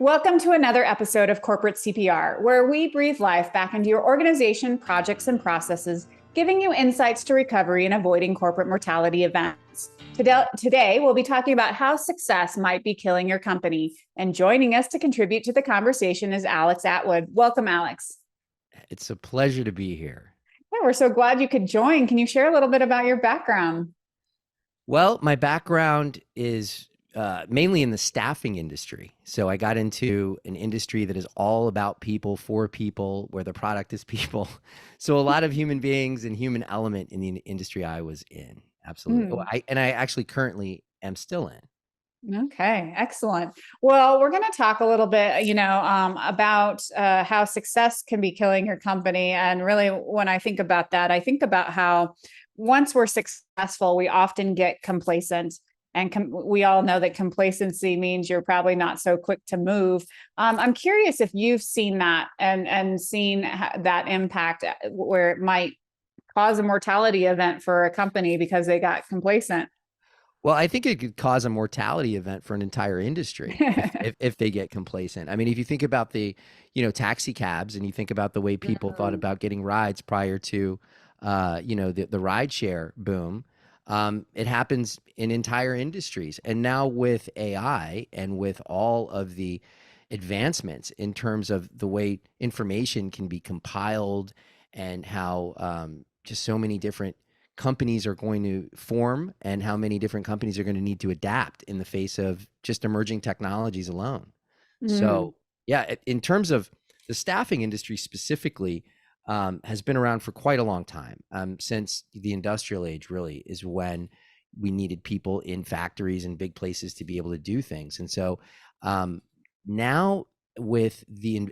Welcome to another episode of Corporate CPR, where we breathe life back into your organization, projects, and processes, giving you insights to recovery and avoiding corporate mortality events. Today, we'll be talking about how success might be killing your company. And joining us to contribute to the conversation is Alex Atwood. Welcome, Alex. It's a pleasure to be here. Yeah, we're so glad you could join. Can you share a little bit about your background? Well, my background is mainly in the staffing industry. So I got into an industry that is all about people, for people, where the product is people. So a lot of human beings and human element in the industry I was in. Absolutely. I actually currently am still in. Okay, excellent. Well, we're going to talk a little bit, about how success can be killing your company. And really, when I think about that, I think about how once we're successful, we often get complacent. And we all know that complacency means you're probably not so quick to move. I'm curious if you've seen that and seen that impact where it might cause a mortality event for a company because they got complacent. Well, I think it could cause a mortality event for an entire industry if they get complacent. I mean, if you think about the, taxi cabs and you think about the way people thought about getting rides prior to, the ride share boom, it happens in entire industries. And now with AI and with all of the advancements in terms of the way information can be compiled and how just so many different companies are going to form and how many different companies are going to need to adapt in the face of just emerging technologies alone. So yeah, in terms of the staffing industry specifically, has been around for quite a long time. Since the industrial age really is when we needed people in factories and big places to be able to do things. And so now with the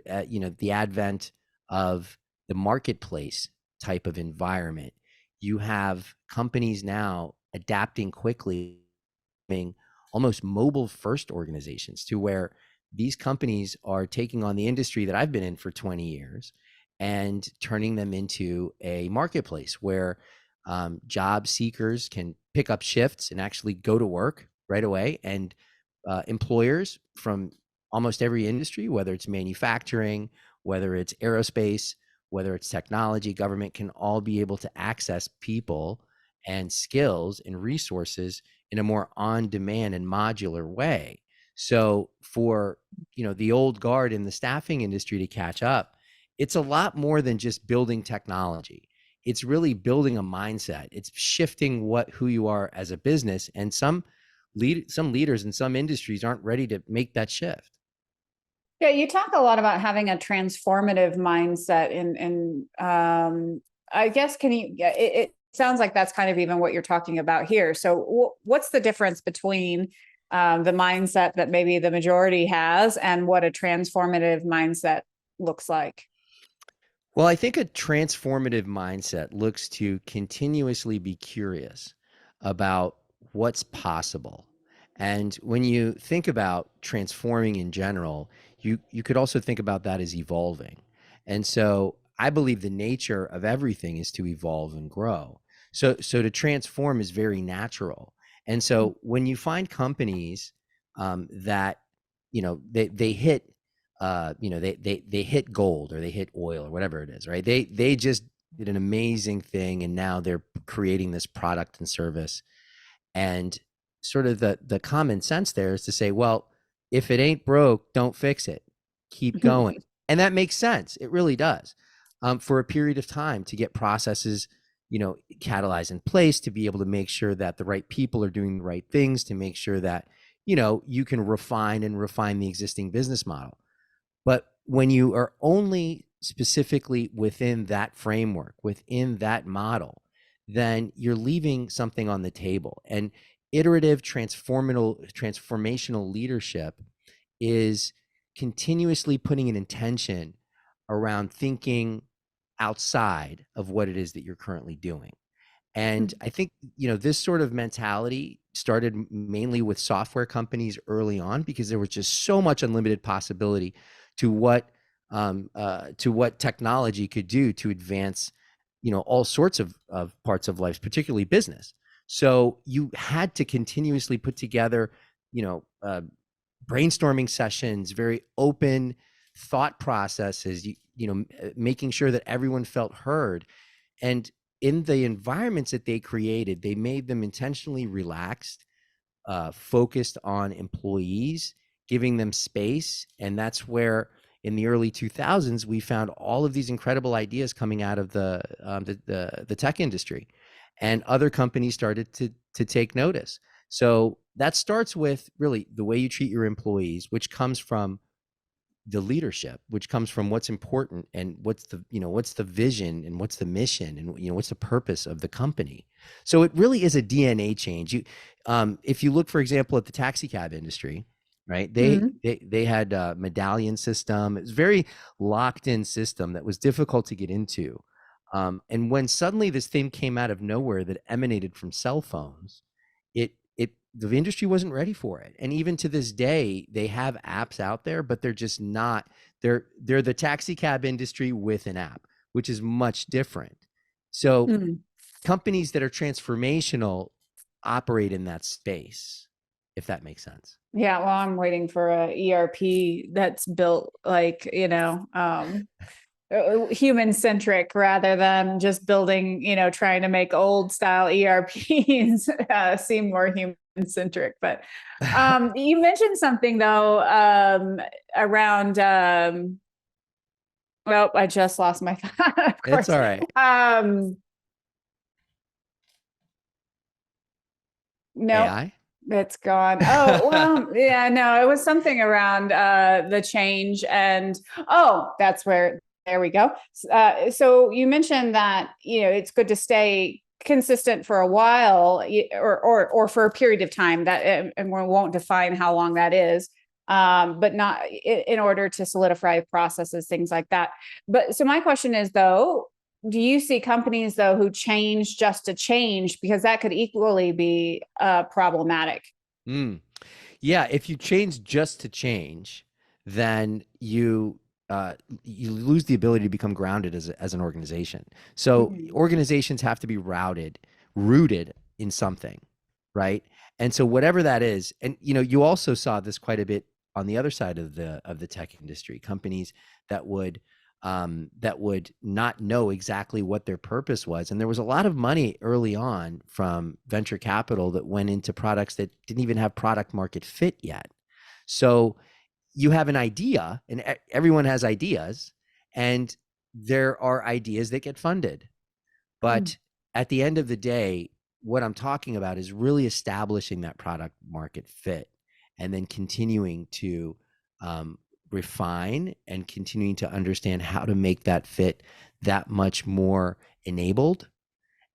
the advent of the marketplace type of environment, you have companies now adapting quickly, being almost mobile first organizations to where these companies are taking on the industry that I've been in for 20 years and turning them into a marketplace where job seekers can pick up shifts and actually go to work right away. And employers from almost every industry, whether it's manufacturing, whether it's aerospace, whether it's technology, government, can all be able to access people and skills and resources in a more on-demand and modular way. So for, the old guard in the staffing industry to catch up, it's a lot more than just building technology. It's really building a mindset. It's shifting who you are as a business. And some leaders in some industries aren't ready to make that shift. Yeah, you talk a lot about having a transformative mindset, and I guess it sounds like that's kind of even what you're talking about here. So, what's the difference between the mindset that maybe the majority has and what a transformative mindset looks like? Well, I think a transformative mindset looks to continuously be curious about what's possible. And when you think about transforming in general, you could also think about that as evolving. And so I believe the nature of everything is to evolve and grow. So to transform is very natural. And so when you find companies that, they hit they hit gold or they hit oil or whatever it is, right? They just did an amazing thing and now they're creating this product and service. And sort of the common sense there is to say, well, if it ain't broke, don't fix it. Keep going. And that makes sense. It really does. For a period of time to get processes, catalyzed in place, to be able to make sure that the right people are doing the right things, to make sure that, you can refine the existing business model. But when you are only specifically within that framework, within that model, then you're leaving something on the table. And iterative transformational leadership is continuously putting an intention around thinking outside of what it is that you're currently doing. And I think, this sort of mentality started mainly with software companies early on because there was just so much unlimited possibility to what technology could do to advance, all sorts of parts of life, particularly business. So you had to continuously put together, brainstorming sessions, very open thought processes, making sure that everyone felt heard. And in the environments that they created, they made them intentionally relaxed, focused on employees, giving them space. And that's where in the early 2000s, we found all of these incredible ideas coming out of the tech industry, and other companies started to take notice. So that starts with really the way you treat your employees, which comes from the leadership, which comes from what's important and what's the vision and what's the mission and what's the purpose of the company. So it really is a DNA change. If you look, for example, at the taxi cab industry, right? They had a medallion system. It was a very locked in system that was difficult to get into. And when suddenly this thing came out of nowhere that emanated from cell phones, the industry wasn't ready for it. And even to this day, they have apps out there, but they're just not, they're the taxi cab industry with an app, which is much different. So companies that are transformational operate in that space, if that makes sense. Yeah, well, I'm waiting for a ERP that's built like, human centric rather than just building, trying to make old style ERPs seem more human centric. But you mentioned something though around well, I just lost my thought. Of It's course. all right. No, AI? it's gone. Oh, well, yeah, no, it was something around the change and that's where, there we go. So you mentioned that, it's good to stay consistent for a while or for a period of time that, and we won't define how long that is, but not in order to solidify processes, things like that. But so my question is though, do you see companies though who change just to change, because that could equally be problematic? Yeah, if you change just to change, then you lose the ability to become grounded as an organization. So organizations have to be rooted in something, right? And so whatever that is, and you also saw this quite a bit on the other side of the tech industry, companies that would not know exactly what their purpose was. And there was a lot of money early on from venture capital that went into products that didn't even have product market fit yet. So you have an idea, and everyone has ideas, and there are ideas that get funded. But at the end of the day, what I'm talking about is really establishing that product market fit and then continuing to refine and continuing to understand how to make that fit that much more enabled.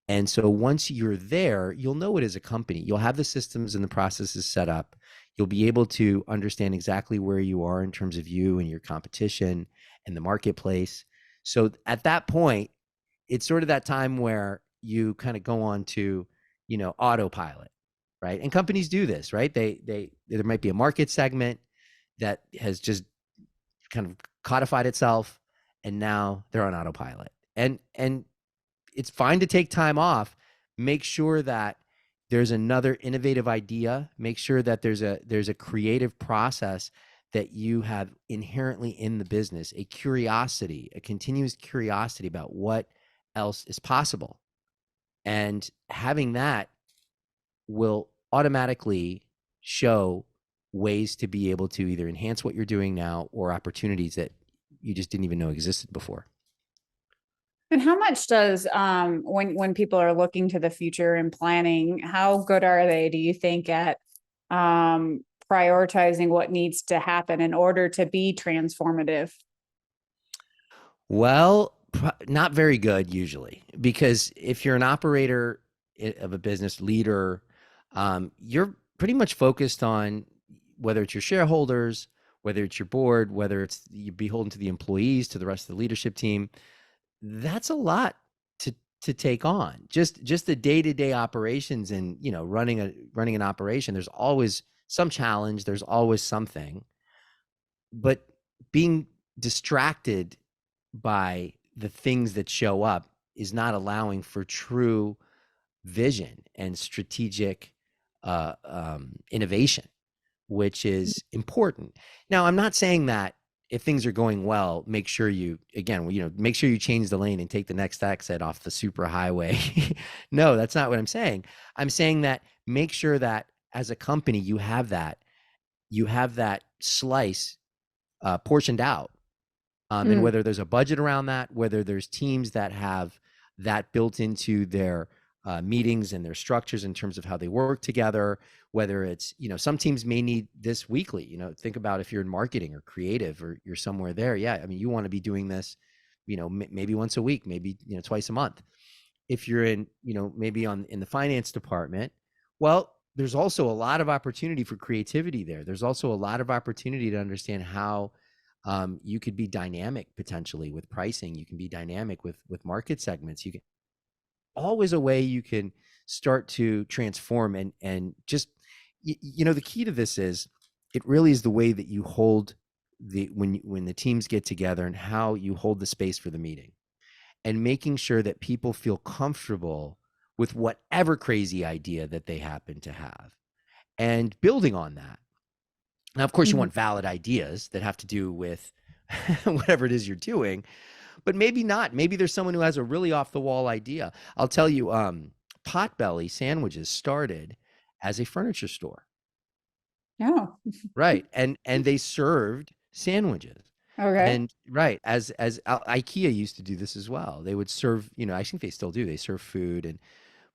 And so once you're there, you'll know it as a company. You'll have the systems and the processes set up. You'll be able to understand exactly where you are in terms of you and your competition and the marketplace. So at that point, it's sort of that time where you kind of go on to, autopilot, right? And companies do this, right? There might be a market segment that has just kind of codified itself, and now they're on autopilot. And it's fine to take time off. Make sure that there's another innovative idea. Make sure that there's a creative process that you have inherently in the business, a continuous curiosity about what else is possible. And having that will automatically show ways to be able to either enhance what you're doing now or opportunities that you just didn't even know existed before. And how much does when people are looking to the future and planning, how good are they, do you think, at prioritizing what needs to happen in order to be transformative? Well, not very good usually, because if you're an operator of a business leader, you're pretty much focused on whether it's your shareholders, whether it's your board, whether it's you're beholden to the employees, to the rest of the leadership team. That's a lot to take on. Just the day-to-day operations and running an operation. There's always some challenge. There's always something, but being distracted by the things that show up is not allowing for true vision and strategic innovation. which is important. Now, I'm not saying that if things are going well, make sure you, again, make sure you change the lane and take the next exit off the super highway. No, that's not what I'm saying. I'm saying that make sure that as a company, you have that slice portioned out. And Mm. whether there's a budget around that, whether there's teams that have that built into their meetings and their structures in terms of how they work together, whether it's, some teams may need this weekly, think about if you're in marketing or creative or you're somewhere there. Yeah. I mean, you want to be doing this, maybe once a week, maybe, twice a month. If you're in, maybe in the finance department, well, there's also a lot of opportunity for creativity there. There's also a lot of opportunity to understand how you could be dynamic potentially with pricing. You can be dynamic with market segments. You can always a way you can start to transform and just the key to this is it really is the way that you hold when the teams get together and how you hold the space for the meeting and making sure that people feel comfortable with whatever crazy idea that they happen to have and building on that. Now, of course, you Mhm. want valid ideas that have to do with whatever it is you're doing, but maybe not. Maybe there's someone who has a really off the wall idea. I'll tell you, Potbelly Sandwiches started as a furniture store, Oh, right? And they served sandwiches. okay. And right, as IKEA used to do this as well. They would serve, I think they still do. They serve food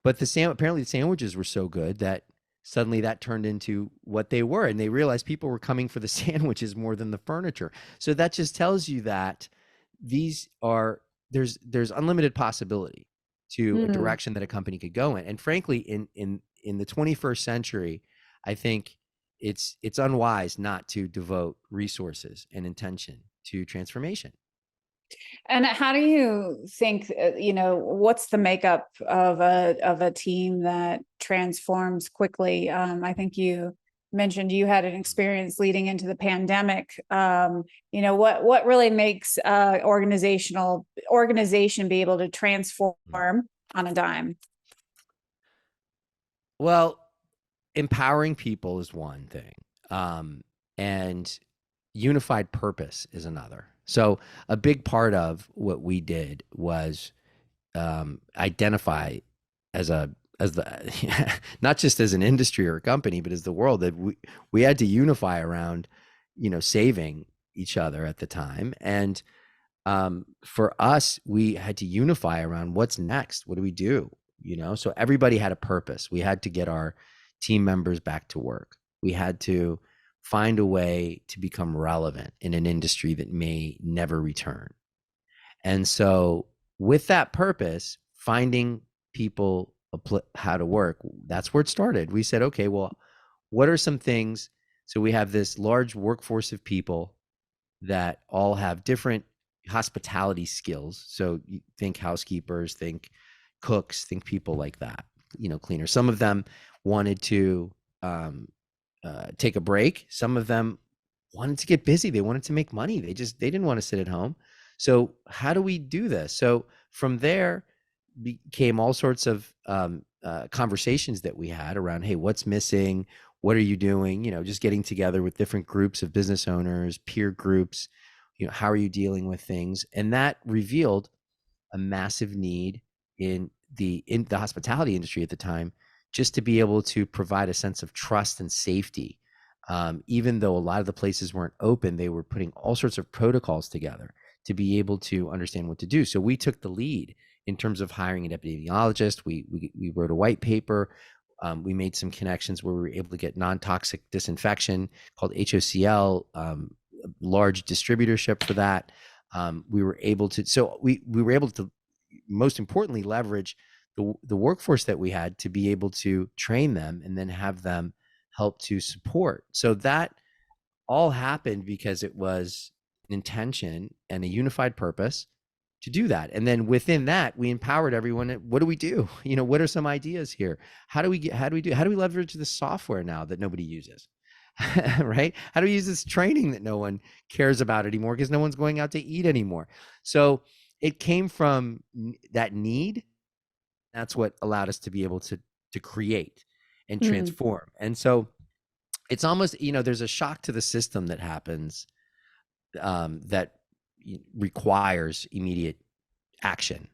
but apparently the sandwiches were so good that suddenly that turned into what they were, and they realized people were coming for the sandwiches more than the furniture. So that just tells you that these are there's unlimited possibility to a Mm. direction that a company could go in. And frankly, in the 21st century, I think it's unwise not to devote resources and intention to transformation. And how do you think, what's the makeup of a team that transforms quickly? I think you mentioned you had an experience leading into the pandemic. What really makes organization be able to transform on a dime? Well, empowering people is one thing, and unified purpose is another. So a big part of what we did was identify as the not just as an industry or a company, but as the world that we had to unify around, saving each other at the time. And for us, we had to unify around what's next. What do we do? So everybody had a purpose. We had to get our team members back to work. We had to find a way to become relevant in an industry that may never return. And so, with that purpose, finding people how to work, that's where it started. We said, okay, well, what are some things? So, we have this large workforce of people that all have different hospitality skills. So, you think housekeepers, think cooks, think people like that, cleaners. Some of them wanted to take a break. Some of them wanted to get busy. They wanted to make money. They didn't want to sit at home. So how do we do this? So from there became all sorts of conversations that we had around, hey, what's missing? What are you doing? Just getting together with different groups of business owners, peer groups. How are you dealing with things? And that revealed a massive need in the hospitality industry at the time, just to be able to provide a sense of trust and safety. Even though a lot of the places weren't open, they were putting all sorts of protocols together to be able to understand what to do. So we took the lead in terms of hiring an epidemiologist. We wrote a white paper. We made some connections where we were able to get non-toxic disinfection called HOCl, large distributorship for that. We were able to, most importantly, leverage the workforce that we had to be able to train them and then have them help to support. So that all happened because it was an intention and a unified purpose to do that. And then within that, we empowered everyone. What do we do? What are some ideas here? How do we leverage the software now that nobody uses? Right? How do we use this training that no one cares about anymore because no one's going out to eat anymore? So it came from that need. That's what allowed us to be able to create and Mm. transform. And so it's almost, there's a shock to the system that happens, that requires immediate action.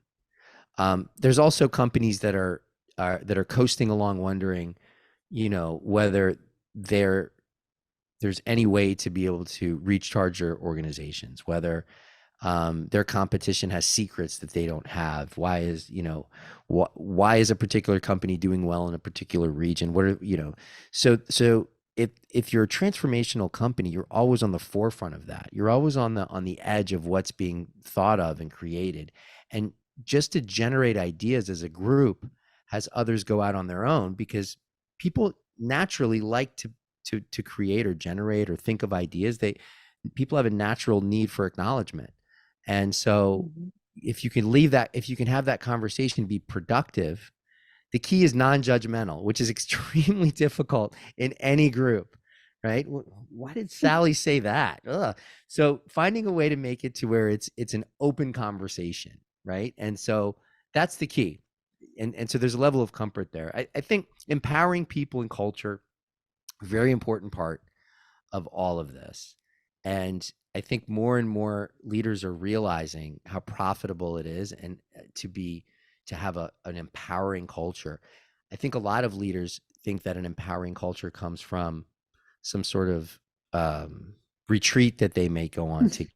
There's also companies that are coasting along, wondering, whether there's any way to be able to recharge your organizations, whether their competition has secrets that they don't have. Why is a particular company doing well in a particular region? So if you're a transformational company, you're always on the forefront of that. You're always on the edge of what's being thought of and created. And just to generate ideas as a group has others go out on their own, because people naturally like to create or generate or think of ideas. People have a natural need for acknowledgement. And so if you can have that conversation be productive, the key is non-judgmental, which is extremely difficult in any group, right? Why did Sally say that? Ugh. So finding a way to make it to where it's an open conversation, right? And so that's the key. And so there's a level of comfort there. I think empowering people and culture, very important part of all of this. And I think more and more leaders are realizing how profitable it is, and to have an empowering culture. I think a lot of leaders think that an empowering culture comes from some sort of retreat that they may go on to,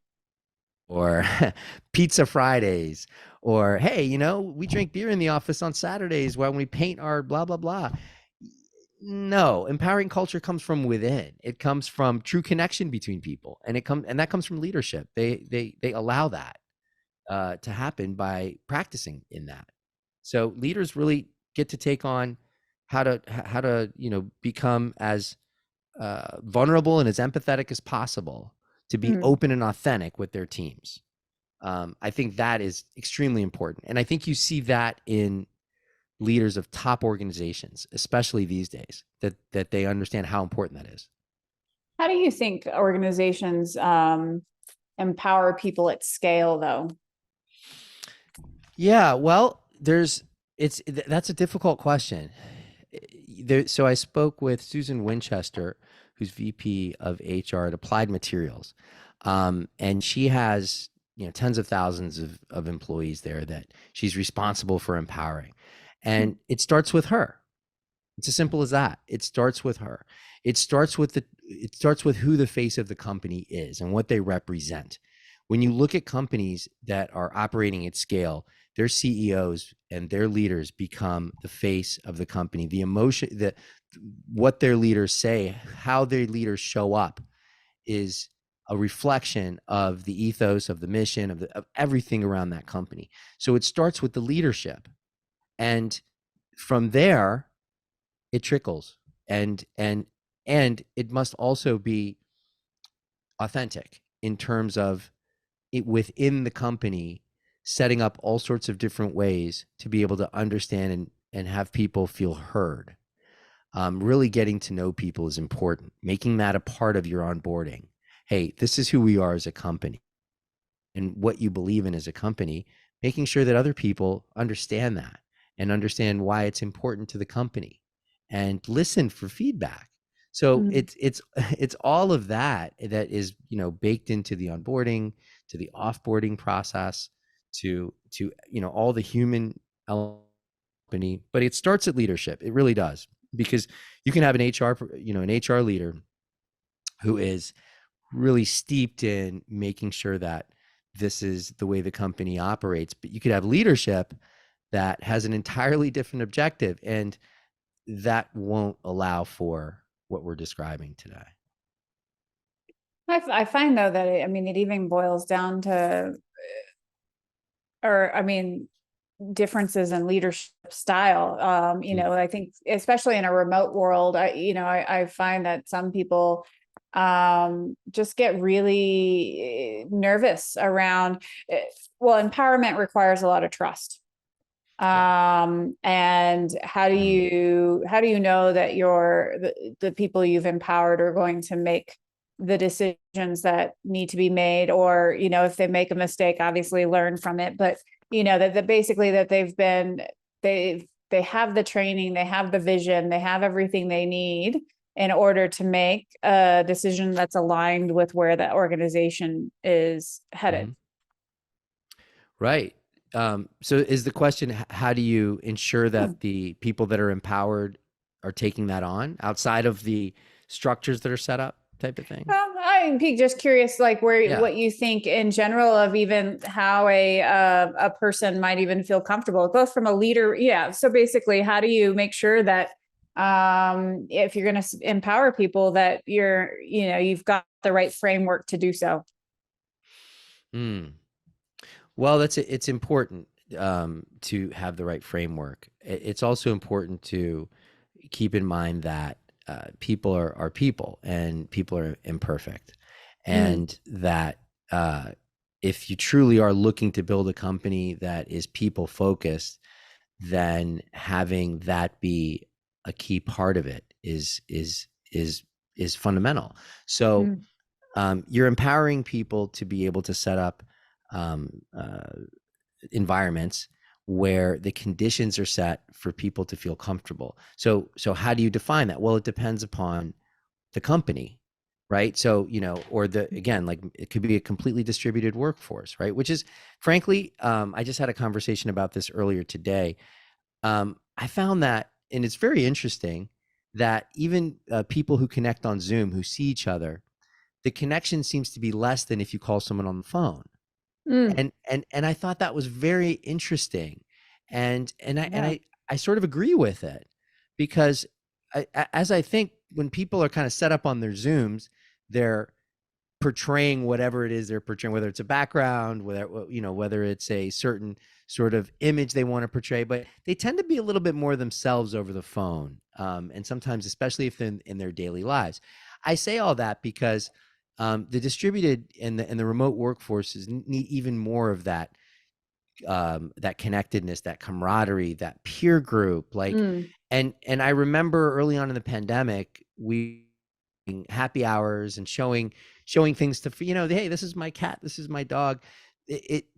or pizza Fridays, or, hey, we drink beer in the office on Saturdays when we paint our blah, blah, blah. No, empowering culture comes from within. It comes from true connection between people, and that comes from leadership. They allow that to happen by practicing in that. So leaders really get to take on how to become as vulnerable and as empathetic as possible, to be open and authentic with their teams. I think that is extremely important, and I think you see that in leaders of top organizations, especially these days, that they understand how important that is. How do you think organizations empower people at scale, though? Yeah, well, that's a difficult question. So I spoke with Susan Winchester, who's VP of HR at Applied Materials, and she has tens of thousands of employees there that she's responsible for empowering. And it starts with her. It's as simple as that. It starts with her. It starts with who the face of the company is and what they represent. When you look at companies that are operating at scale, their CEOs and their leaders become the face of the company. The emotion, what their leaders say, how their leaders show up, is a reflection of the ethos, of the mission, of everything around that company. So it starts with the leadership. And from there, it trickles, and it must also be authentic in terms of it within the company, setting up all sorts of different ways to be able to understand and have people feel heard. Really getting to know people is important. Making that a part of your onboarding. Hey, this is who we are as a company and what you believe in as a company. Making sure that other people understand that and understand why it's important to the company, and listen for feedback. So it's all of that is baked into the onboarding, to the offboarding process, to all the human company. But it starts at leadership. It really does, because you can have an HR leader who is really steeped in making sure that this is the way the company operates, but you could have leadership that has an entirely different objective, and that won't allow for what we're describing today. I find, though, that it even boils down to, differences in leadership style. I think, especially in a remote world, I find that some people just get really nervous around. Well, empowerment requires a lot of trust. And how do you know that the people you've empowered are going to make the decisions that need to be made, or if they make a mistake, obviously learn from it, but that basically that they have the training, they have the vision, they have everything they need in order to make a decision that's aligned with where that organization is headed. Mhm. Right. So is the question, how do you ensure Hmm. that the people that are empowered are taking that on outside of the structures that are set up type of thing? Well, I'd be just curious, like where Yeah. what you think in general of even how a person might even feel comfortable, both from a leader. Yeah. So basically, how do you make sure that if you're going to empower people, that you've got the right framework to do so? Mm. Well, it's important to have the right framework. It's also important to keep in mind that people are people and people are imperfect, Mm, and that if you truly are looking to build a company that is people focused, then having that be a key part of it is fundamental. So mm, you're empowering people to be able to set up um, environments where the conditions are set for people to feel comfortable. So how do you define that? Well, it depends upon the company, right? So, or again, like it could be a completely distributed workforce, right? Which is frankly, I just had a conversation about this earlier today. I found that, and it's very interesting that even people who connect on Zoom, who see each other, the connection seems to be less than if you call someone on the phone. mm, And I thought that was very interesting. And yeah. I sort of agree with it, because as I think when people are kind of set up on their Zooms, they're portraying whatever it is they're portraying, whether it's a background, whether it's a certain sort of image they want to portray, but they tend to be a little bit more themselves over the phone, and sometimes, especially if they're in their daily lives. I say all that because the distributed and the remote workforces need even more of that connectedness, that camaraderie, that peer group. Like, Mm, and I remember early on in the pandemic, we happy hours and showing things to, hey, this is my cat, this is my dog.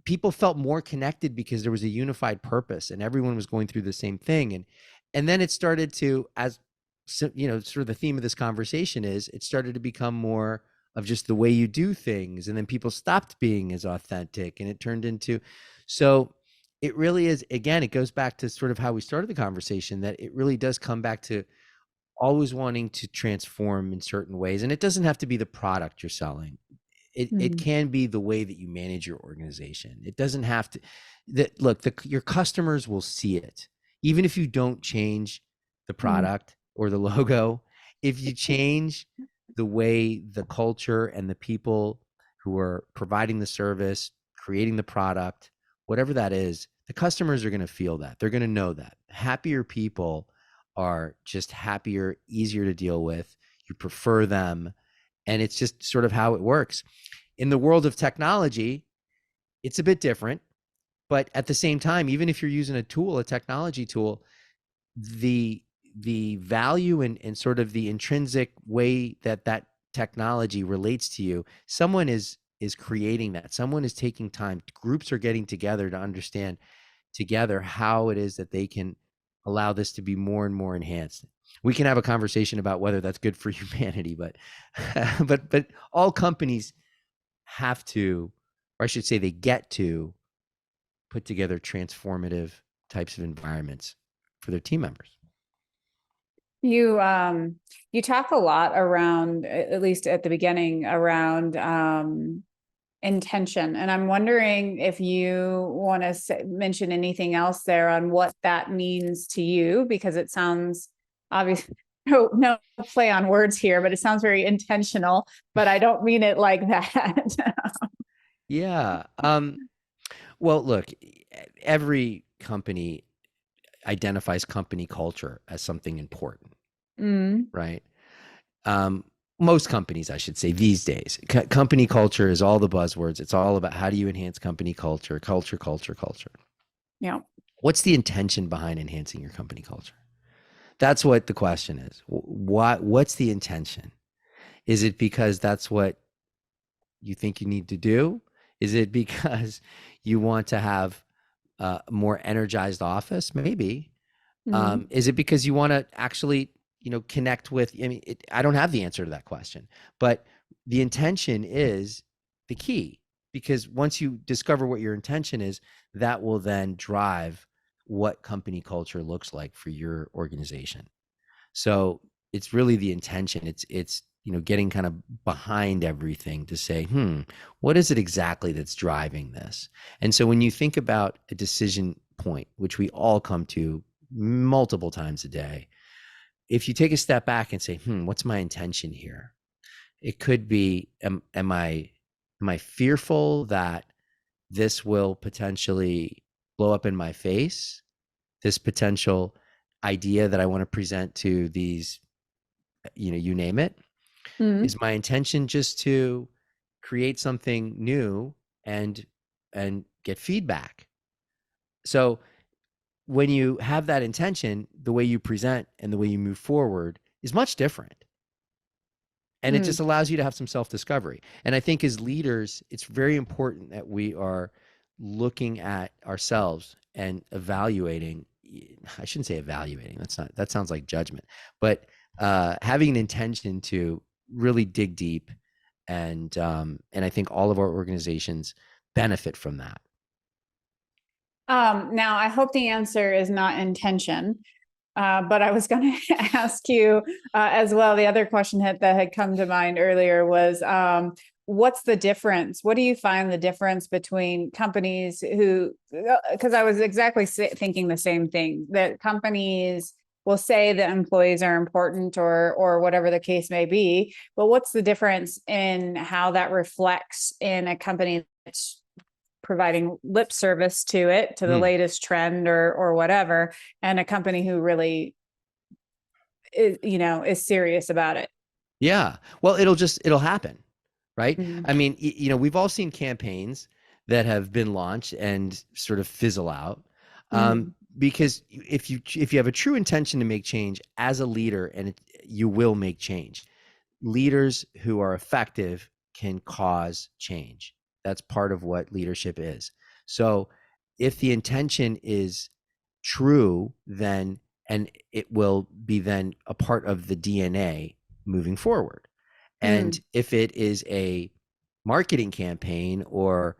People felt more connected because there was a unified purpose and everyone was going through the same thing. And then it started to, as sort of the theme of this conversation is, it started to become more of just the way you do things, and then people stopped being as authentic, and it turned into, so it really is, again, it goes back to sort of how we started the conversation, that it really does come back to always wanting to transform in certain ways. And it doesn't have to be the product you're selling. It mm, can be the way that you manage your organization. It doesn't have to, that look, your customers will see it. Even if you don't change the mm, product or the logo, if you change the way the culture and the people who are providing the service, creating the product, whatever that is, the customers are going to feel that. They're going to know that. Happier people are just happier, easier to deal with. You prefer them. And it's just sort of how it works. In the world of technology, it's a bit different. But at the same time, even if you're using a technology tool, the value and sort of the intrinsic way that technology relates to you, someone is creating that. Someone is taking time. Groups are getting together to understand together how it is that they can allow this to be more and more enhanced. We can have a conversation about whether that's good for humanity, but but all companies have to, or I should say they get to, put together transformative types of environments for their team members. you talk a lot around, at least at the beginning, around intention. And I'm wondering if you want to mention anything else there on what that means to you, because it sounds obvious. No play on words here, but it sounds very intentional, but I don't mean it like that. Yeah. Well, look, every company identifies company culture as something important, Mm, right? Um, Most companies, I should say, these days, company culture is all the buzzwords. It's all about how do you enhance company culture, culture, culture, culture. yeah. What's the intention behind enhancing your company culture? That's what the question is. What's the intention? Is it because that's what you think you need to do? Is it because you want to have a more energized office? Maybe. Mm, Is it because you want to actually connect with. I mean, I don't have the answer to that question, but the intention is the key, because once you discover what your intention is, that will then drive what company culture looks like for your organization. So it's really the intention. It's getting kind of behind everything to say, what is it exactly that's driving this? And so when you think about a decision point, which we all come to multiple times a day, if you take a step back and say, what's my intention here? It could be, am I fearful that this will potentially blow up in my face? This potential idea that I want to present to these, you name it. Mm. Is my intention just to create something new and get feedback? So when you have that intention, the way you present and the way you move forward is much different. And it just Mm. allows you to have some self-discovery. And I think as leaders, it's very important that we are looking at ourselves and evaluating. I shouldn't say evaluating. That sounds like judgment, but having an intention to really dig deep. And I think all of our organizations benefit from that. Now, I hope the answer is not intention, but I was going to ask you as well. The other question that had come to mind earlier was, what's the difference? What do you find the difference between companies who, because I was exactly thinking the same thing, that companies will say that employees are important or whatever the case may be, but what's the difference in how that reflects in a company that's providing lip service to it, to the latest trend or whatever, and a company who really is serious about it? Yeah. Well, it'll happen, right? Mm-hmm. I mean, we've all seen campaigns that have been launched and sort of fizzle out. Mm-hmm. Because if you have a true intention to make change as a leader, and you will make change. Leaders who are effective can cause change. That's part of what leadership is. So if the intention is true, then, and it will be then a part of the DNA moving forward. And if it is a marketing campaign, or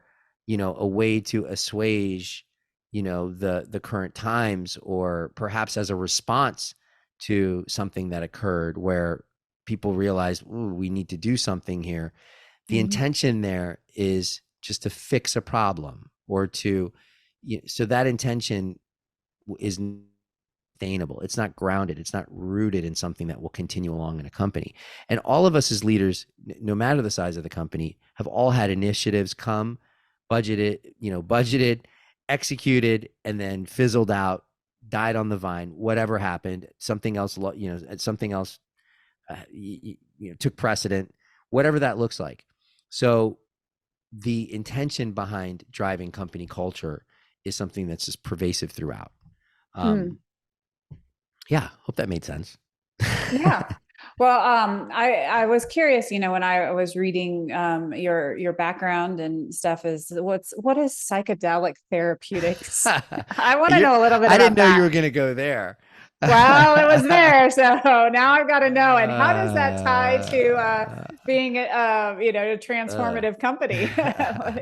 a way to assuage the current times, or perhaps as a response to something that occurred where people realize, ooh, we need to do something here, the Mm-hmm. intention there is just to fix a problem, or to so that intention is sustainable. It's not grounded. It's not rooted in something that will continue along in a company. And all of us as leaders, no matter the size of the company, have all had initiatives come, budgeted, executed, and then fizzled out, died on the vine, whatever happened, something else, something else, took precedent, whatever that looks like. So the intention behind driving company culture is something that's just pervasive throughout. Yeah, hope that made sense. Yeah. Well, I was curious, when I was reading your background and stuff, what is psychedelic therapeutics? I want to know a little bit I didn't about know you that. were going to go there. Well, it was there, so now I've got to know. And how does that tie to being a transformative company?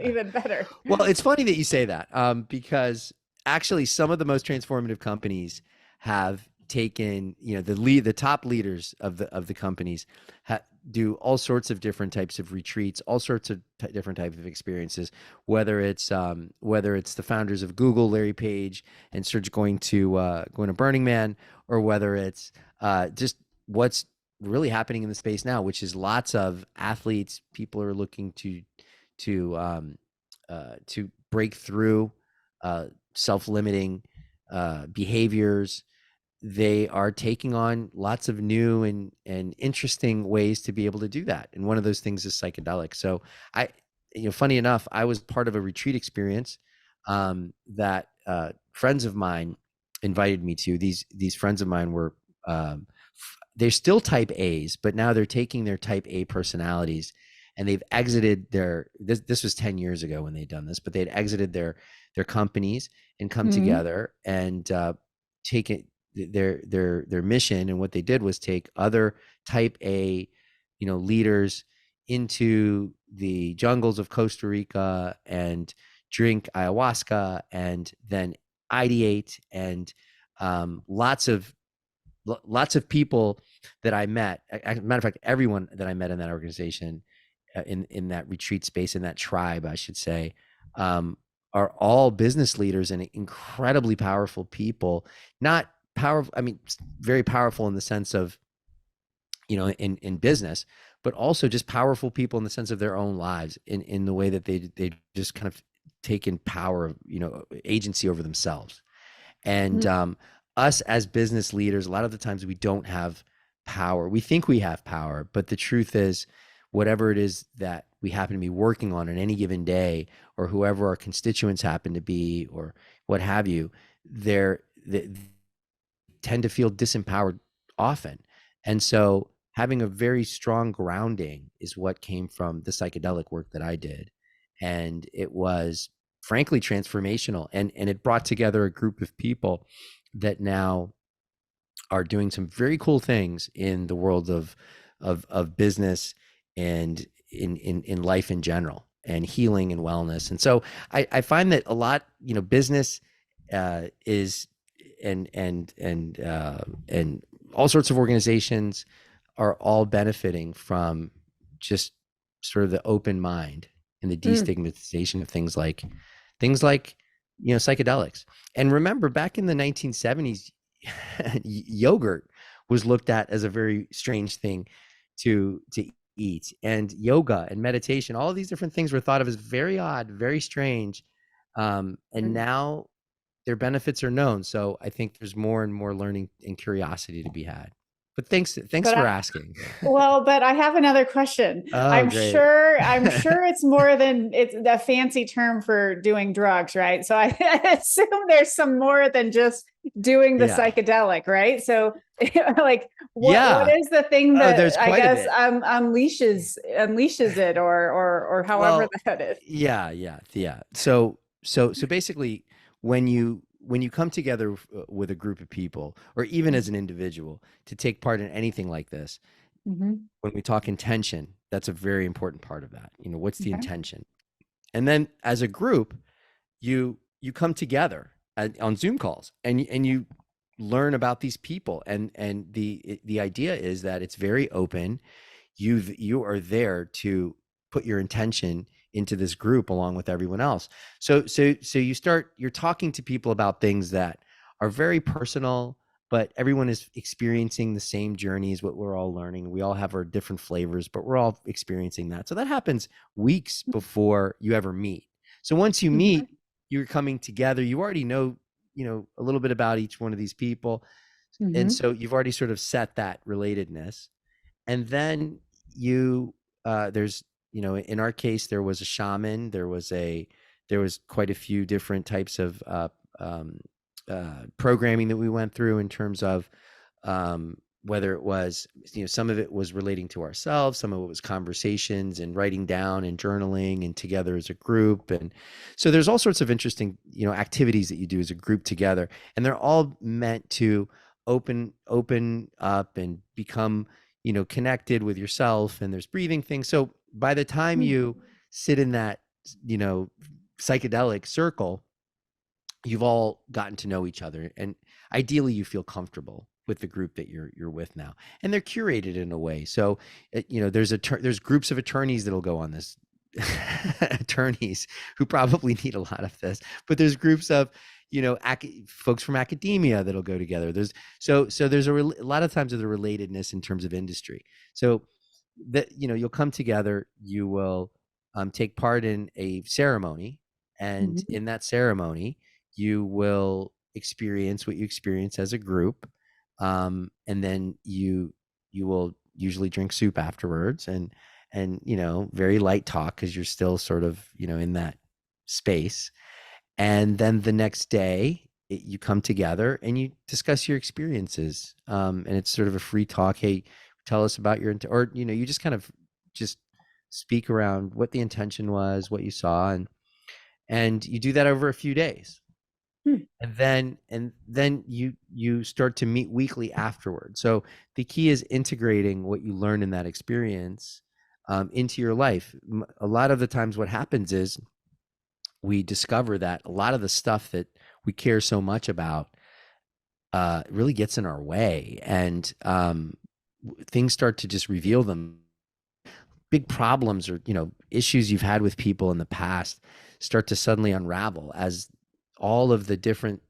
Even better. Well, it's funny that you say that, because actually some of the most transformative companies have taken, the top leaders of the companies do all sorts of different types of retreats, all sorts of different types of experiences, whether it's the founders of Google, Larry Page and Serge going to Burning Man, or whether it's just what's really happening in the space now, which is lots of athletes. People are looking to break through self-limiting behaviors. They are taking on lots of new and interesting ways to be able to do that. And one of those things is psychedelic. So funny enough, I was part of a retreat experience that friends of mine invited me to. These friends of mine were, they're still type A's, but now they're taking their type A personalities, and they've exited this was 10 years ago when they'd done this, but they'd exited their companies and come Mhm. together and take it, their mission, and what they did was take other type A, leaders into the jungles of Costa Rica and drink ayahuasca and then ideate, and lots of people that I met. As a matter of fact, everyone that I met in that organization, in that retreat space, in that tribe, I should say, are all business leaders and incredibly powerful people. Not powerful, I mean, very powerful in the sense of, in business, but also just powerful people in the sense of their own lives, in the way that they just kind of taken power, agency over themselves. And us as business leaders, a lot of the times we don't have power. We think we have power, but the truth is, whatever it is that we happen to be working on any given day, or whoever our constituents happen to be, or what have you, they tend to feel disempowered often. And so having a very strong grounding is what came from the psychedelic work that I did. And it was frankly transformational. And it brought together a group of people that now are doing some very cool things in the world of business and in life in general, and healing and wellness. And so I find that a lot, business is and all sorts of organizations are all benefiting from just sort of the open mind and the destigmatization of things like psychedelics. And remember, back in the 1970s, yogurt was looked at as a very strange thing to eat, and yoga and meditation, all of these different things were thought of as very odd, very strange. And now their benefits are known. So I think there's more and more learning and curiosity to be had. But thanks for asking. Well, but I have another question. Oh, I'm great. sure it's more than it's a fancy term for doing drugs, right? So I assume there's some more than just doing the psychedelic, right? So like what is the thing that I guess unleashes it, or however that is? Yeah. So basically, when you come together with a group of people, or even as an individual, to take part in anything like this, when we talk intention, that's a very important part of that. What's the intention? And then as a group, you come together on Zoom calls, and you learn about these people, and the idea is that it's very open. You are there to put your intention into this group along with everyone else. So you're talking to people about things that are very personal, but everyone is experiencing the same journeys, what we're all learning. We all have our different flavors, but we're all experiencing that. So that happens weeks before you ever meet. So once you meet, you're coming together. You already know, a little bit about each one of these people. And so you've already sort of set that relatedness. And then there's, in our case, there was a shaman. There was quite a few different types of programming that we went through, in terms of whether it was, some of it was relating to ourselves, some of it was conversations and writing down and journaling and together as a group. And so there's all sorts of interesting, activities that you do as a group together, and they're all meant to open up and become, connected with yourself. And there's breathing things. So by the time you sit in that, psychedelic circle, you've all gotten to know each other, and ideally you feel comfortable with the group that you're with now, and they're curated in a way. So, there's groups of attorneys that'll go on this, attorneys who probably need a lot of this, but there's groups of, folks from academia that'll go together. There's a lot of times of the relatedness in terms of industry. So that, you'll come together, you will take part in a ceremony, and in that ceremony, you will experience what you experience as a group. And then you will usually drink soup afterwards, and very light talk, because you're still sort of, in that space. And then the next day you come together and you discuss your experiences. And it's sort of a free talk. Hey, tell us about your, or, you just kind of just speak around what the intention was, what you saw. And you do that over a few days. Hmm. And then you start to meet weekly afterward. So the key is integrating what you learn in that experience into your life. A lot of the times what happens is we discover that a lot of the stuff that we care so much about really gets in our way, and things start to just reveal them. Big problems or issues you've had with people in the past start to suddenly unravel as all of the different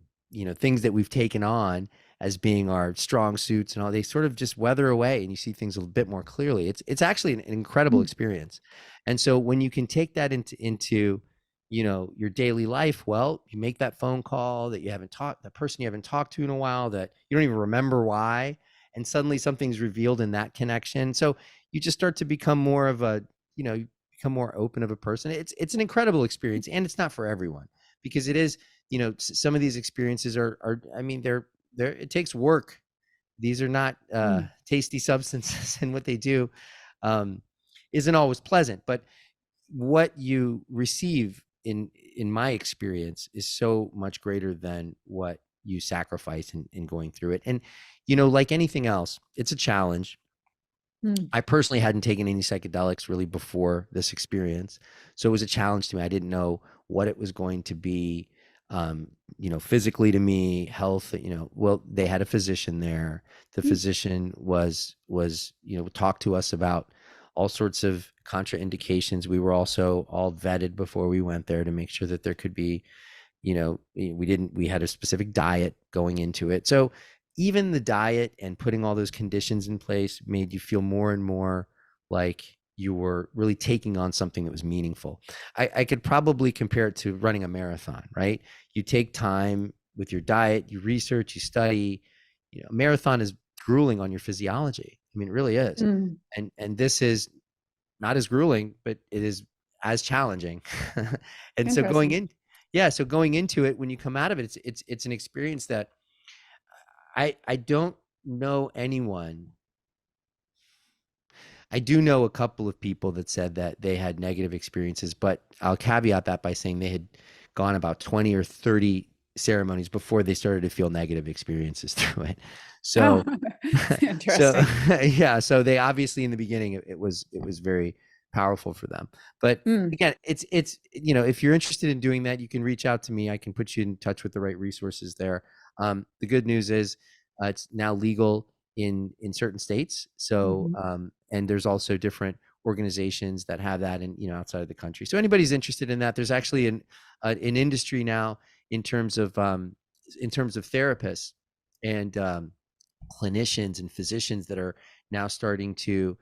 things that we've taken on as being our strong suits and all, they sort of just weather away, and you see things a bit more clearly. It's actually an incredible Hmm. experience. And so when you can take that into your daily life, well, you make that phone call that you haven't talked, that person you haven't talked to in a while, that you don't even remember why, and suddenly something's revealed in that connection. So you just start to become more of a, you become more open of a person. It's an incredible experience, and it's not for everyone, because it is, some of these experiences are, I mean, they're it takes work. These are not Hmm. tasty substances, and what they do um, isn't always pleasant. But what you receive in my experience is so much greater than what you sacrifice in going through it. And like anything else, it's a challenge. Hmm. I personally hadn't taken any psychedelics really before this experience. So it was a challenge to me. I didn't know what it was going to be, physically to me, health, well, they had a physician there. The Hmm. physician was, talked to us about all sorts of contraindications. We were also all vetted before we went there to make sure that there could be, we had a specific diet going into it. So even the diet and putting all those conditions in place made you feel more and more like you were really taking on something that was meaningful. I could probably compare it to running a marathon, right? You take time with your diet, you research, you study. A marathon is grueling on your physiology. I mean, it really is. Hmm. And this is not as grueling, but it is as challenging. And so Interesting. going into it, when you come out of it, it's an experience that I don't know anyone. I do know a couple of people that said that they had negative experiences, but I'll caveat that by saying they had gone about 20 or 30 ceremonies before they started to feel negative experiences through it. Oh, So so interesting. yeah, so they obviously in the beginning it was very powerful for them. But Hmm. again, it's if you're interested in doing that, you can reach out to me. I can put you in touch with the right resources there. The good news is it's now legal in certain states. So Mhm. and there's also different organizations that have that in outside of the country. So anybody's interested in that, there's actually an industry now in terms of therapists and clinicians and physicians that are now starting to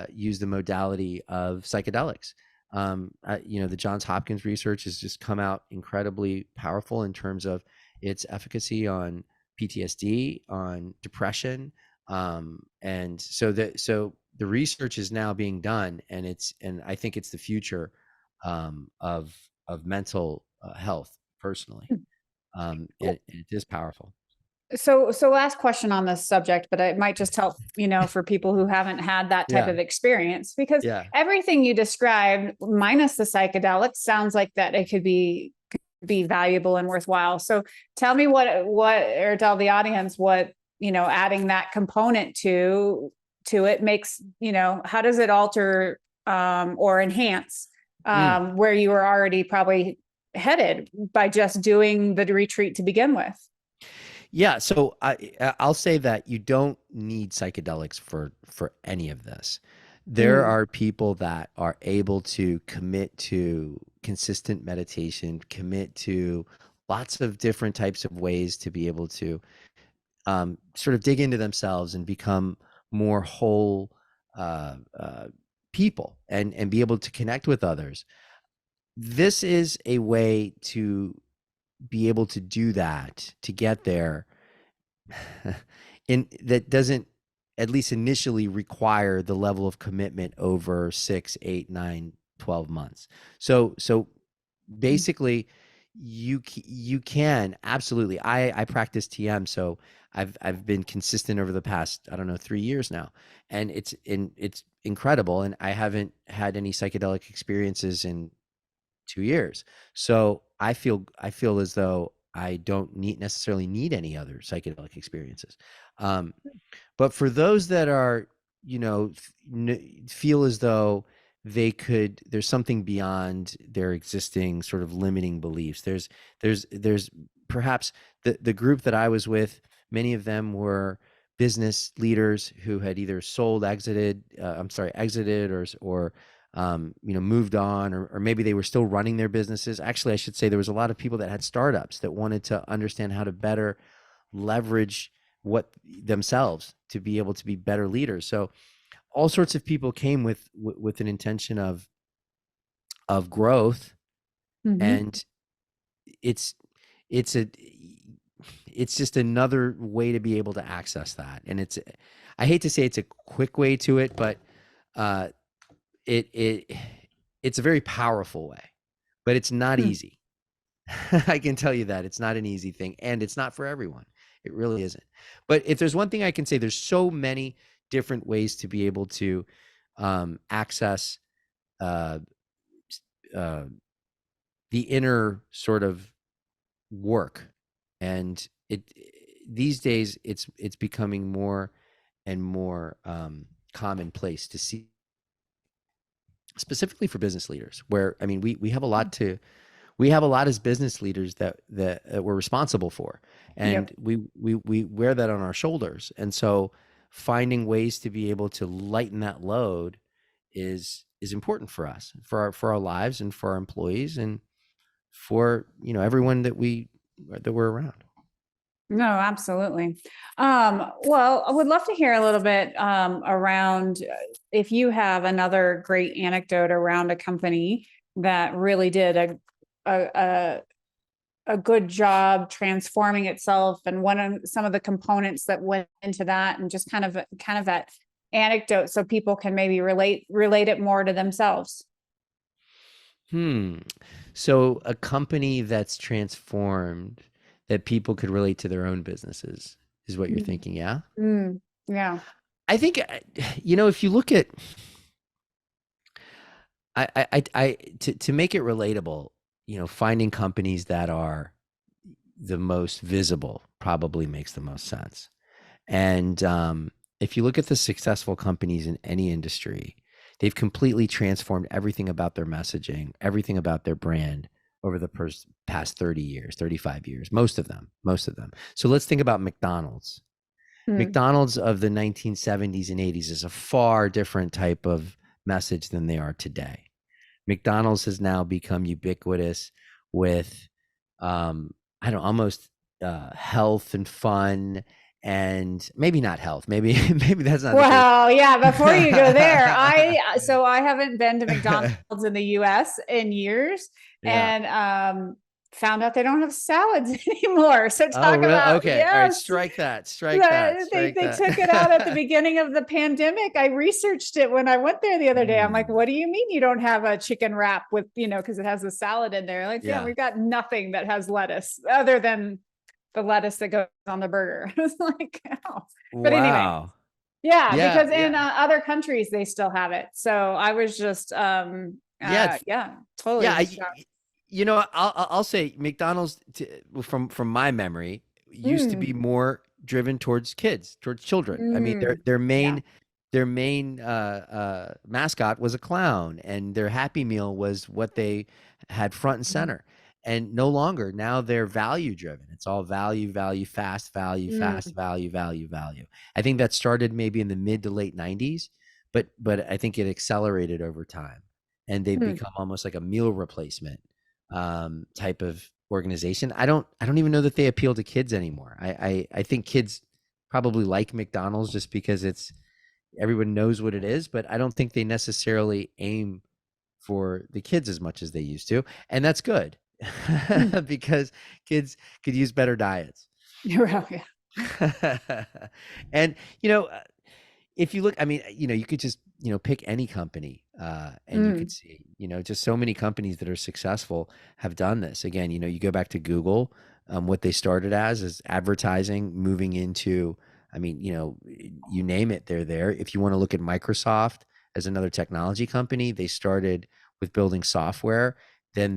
use the modality of psychedelics. The Johns Hopkins research has just come out incredibly powerful in terms of its efficacy on PTSD, on depression, and so the research is now being done, and I think it's the future of mental health personally, and it is powerful. So last question on this subject, but it might just help, for people who haven't had that type Yeah, of experience, because yeah. everything you described, minus the psychedelics, sounds like that it could be valuable and worthwhile. So tell me or tell the audience what, adding that component to it makes, how does it alter or enhance Mm. where you were already probably headed by just doing the retreat to begin with? Yeah, so I'll say that you don't need psychedelics for any of this. There Mm. are people that are able to commit to consistent meditation, commit to lots of different types of ways to be able to sort of dig into themselves and become more whole people, and be able to connect with others. This is a way to be able to do that, to get there in that doesn't, at least initially, require the level of commitment over 6, 8, 9, 12 months. So basically you can absolutely, I practice TM, so I've been consistent over the past, I don't know, 3 years now, and it's incredible, and I haven't had any psychedelic experiences in 2 years. So I feel as though I don't necessarily need any other psychedelic experiences. Um, but for those that are, feel as though there's something beyond their existing sort of limiting beliefs. There's perhaps the group that I was with, many of them were business leaders who had either exited or moved on, or maybe they were still running their businesses. Actually, I should say there was a lot of people that had startups that wanted to understand how to better leverage what themselves to be able to be better leaders. So all sorts of people came with an intention of growth, Mm-hmm. and it's it's a it's just another way to be able to access that. And I hate to say it's a quick way to it, but uh it it's a very powerful way, but it's not easy. I can tell you that it's not an easy thing, and it's not for everyone. It really isn't. But if there's one thing I can say, there's so many different ways to be able to access uh, uh, the inner sort of work, and it these days it's becoming more and more commonplace to see, specifically for business leaders. Where I mean, we have a lot to we have a lot as business leaders that we're responsible for, and Yep. we wear that on our shoulders. And so finding ways to be able to lighten that load is important for us, for our lives, and for our employees, and for everyone that we're around. No, absolutely. Well, I would love to hear a little bit around if you have another great anecdote around a company that really did a, a, a good job transforming itself, and one of some of the components that went into that, and just kind of that anecdote so people can maybe relate it more to themselves. Hmm. So a company that's transformed that people could relate to their own businesses is what you're Mm, thinking, yeah? yeah. I think if you look at to make it relatable, finding companies that are the most visible probably makes the most sense. And if you look at the successful companies in any industry, they've completely transformed everything about their messaging, everything about their brand over the past 30 years, 35 years, most of them, most of them. So let's think about McDonald's. Mm, McDonald's of the 1970s and 80s is a far different type of message than they are today. McDonald's has now become ubiquitous with, I don't almost health and fun, and maybe not health. Maybe maybe that's not the case. Well, yeah, before you go there, I haven't been to McDonald's in the US in years, Yeah. and found out they don't have salads anymore. So Oh, talk really? about, Okay. All right. yes. Strike that. Strike that. They Strike took it out at the that. beginning of the pandemic. I researched it when I went there the other day. I'm like, Hmm. what do you mean you don't have a chicken wrap with, because it has a salad in there? Like, yeah, Yeah. we've got nothing that has lettuce other than the lettuce that goes on the burger. It's like, oh. But anyway, Wow. yeah, Yeah. because in Yeah. other countries they still have it. So I was just Yeah. It's, yeah, totally yeah. shocked. I'll say McDonald's, from my memory, used to be Mm, more driven towards kids, towards children. I mean, mm, their yeah. main mascot was a clown, and their Happy Meal was what they had front and center. And no longer, now they're value driven. It's all value, value, fast Mm, value, value, value. I think that started maybe in the mid to late 90s, but I think it accelerated over time, and they've mm. become almost like a meal replacement type of organization. I don't even know that they appeal to kids anymore. I think kids probably like McDonald's just because everyone knows what it is, but I don't think they necessarily aim for the kids as much as they used to, and that's good Mm. because kids could use better diets. Well, yeah. And if you look, I mean, you could just, pick any company, and you could Mm, see, just so many companies that are successful have done this. Again, you go back to Google, what they started as is advertising, moving into, I mean, you name it, they're there. If you want to look at Microsoft as another technology company, they started with building software. Then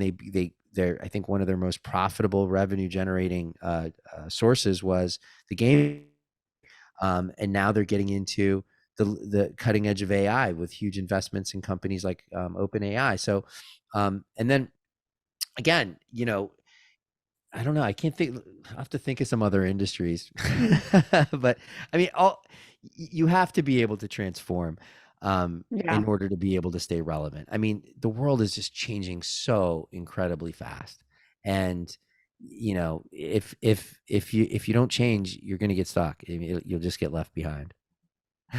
I think one of their most profitable revenue generating sources was the game. And now they're getting into the cutting edge of AI with huge investments in companies like OpenAI. So, and then again, I don't know. I can't think. I have to think of some other industries, but I mean, you have to be able to transform in Yeah. order to be able to stay relevant. I mean, the world is just changing so incredibly fast, and if you don't change, you're going to get stuck. I mean, you'll just get left behind.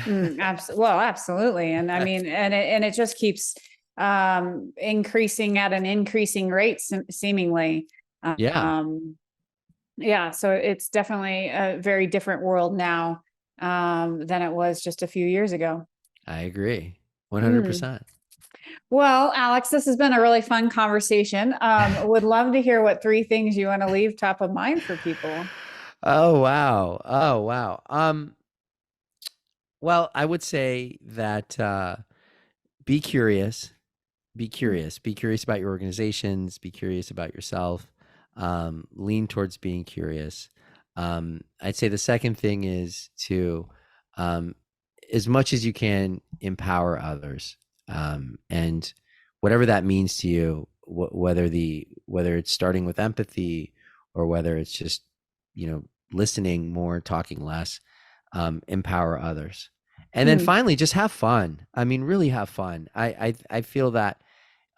Well, absolutely. And I mean, and it just keeps increasing at an increasing rate, seemingly. Yeah, Um, yeah, so it's definitely a very different world now than it was just a few years ago. I agree, Mm. 100%. Well, Alex, this has been a really fun conversation. Would love to hear what 3 things you want to leave top of mind for people. Oh wow, oh wow. Well, I would say that be curious. Be Mm. curious. Be curious about your organizations. Be curious about yourself. Lean towards being curious. I'd say the second thing is to, um, as much as you can, empower others, and whatever that means to you, whether it's starting with empathy or whether it's just listening more, talking less, empower others. And then Mm. finally, just have fun. I mean, really have fun. I feel that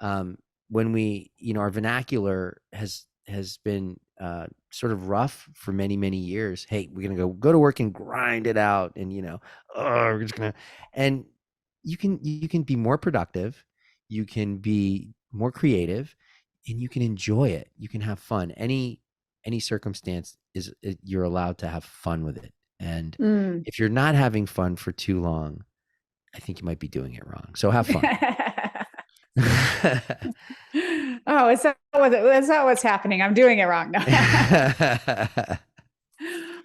um, when our vernacular has been sort of rough for many years. Hey, we're gonna go to work and grind it out, and we're just gonna, and you can be more productive, you can be more creative, and you can enjoy it. You can have fun. Any circumstance you're allowed to have fun with it. And Mm. if you're not having fun for too long, I think you might be doing it wrong. So have fun. Oh, is that what's happening? I'm doing it wrong now.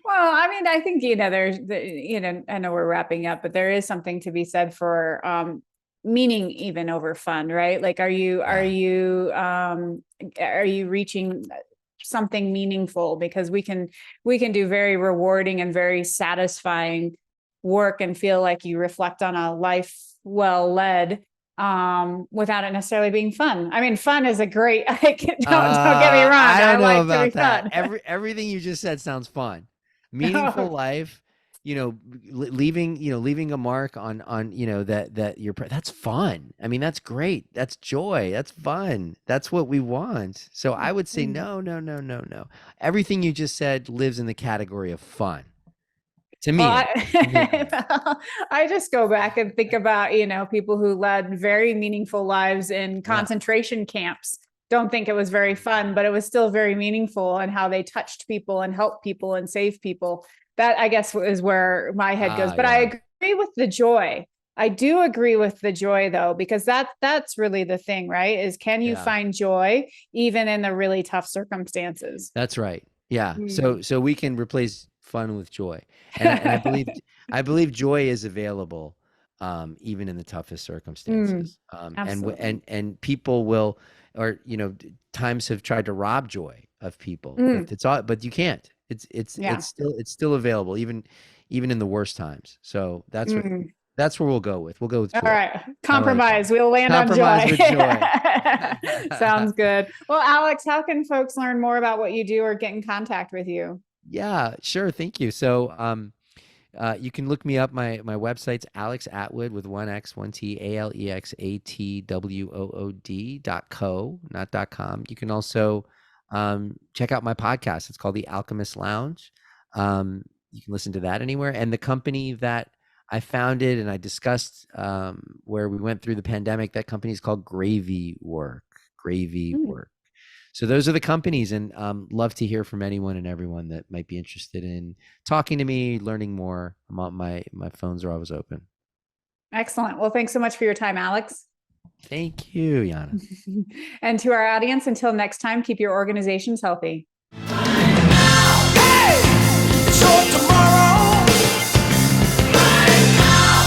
Well, I mean, I think, I know we're wrapping up, but there is something to be said for meaning even over fun, right? Like, Yeah. are you reaching something meaningful? Because we can do very rewarding and very satisfying work and feel like you reflect on a life well led without it necessarily being fun. I mean, fun is a great, like, don't get me wrong. I I don't know like to be about that. fun. Everything you just said sounds fun. Meaningful life, leaving a mark on that's fun. I mean, that's great. That's joy. That's fun. That's what we want. So I would say no, no, no, no, no. Everything you just said lives in the category of fun. To Well, me, to me anyway. I just go back and think about, people who led very meaningful lives in Yeah. concentration camps. Don't think it was very fun, but it was still very meaningful, and how they touched people and helped people and saved people. That, I guess, is where my head goes. But I Yeah. agree with the joy. I do agree with the joy, though, because that's really the thing, right? Is, can you Yeah. find joy even in the really tough circumstances? That's right. Yeah. Mm. So we can replace fun with joy. And I believe joy is available even in the toughest Mm. circumstances. Absolutely. And people will, or times have tried to rob joy of people, but Mm. it's all, but you can't. Yeah. It's still available even in the worst times. So Mm. that's where we'll go with. We'll go with All joy. right. I like that. Compromise. We'll land on Compromise joy. with joy. Sounds good. Well, Alex, how can folks learn more about what you do or get in contact with you? Yeah, sure. Thank you. So, you can look me up. My website's Alex Atwood with one X, one T, AlexAtwood.co, not .com. You can also check out my podcast. It's called The Alchemist Lounge. You can listen to that anywhere. And the company that I founded and I discussed where we went through the pandemic, that company is called Gravy Work. Gravy Mm. Work. So those are the companies, and love to hear from anyone and everyone that might be interested in talking to me, learning more. My phones are always open. Excellent. Well, thanks so much for your time, Alex. Thank you, Yana. And to our audience, until next time, keep your organizations healthy.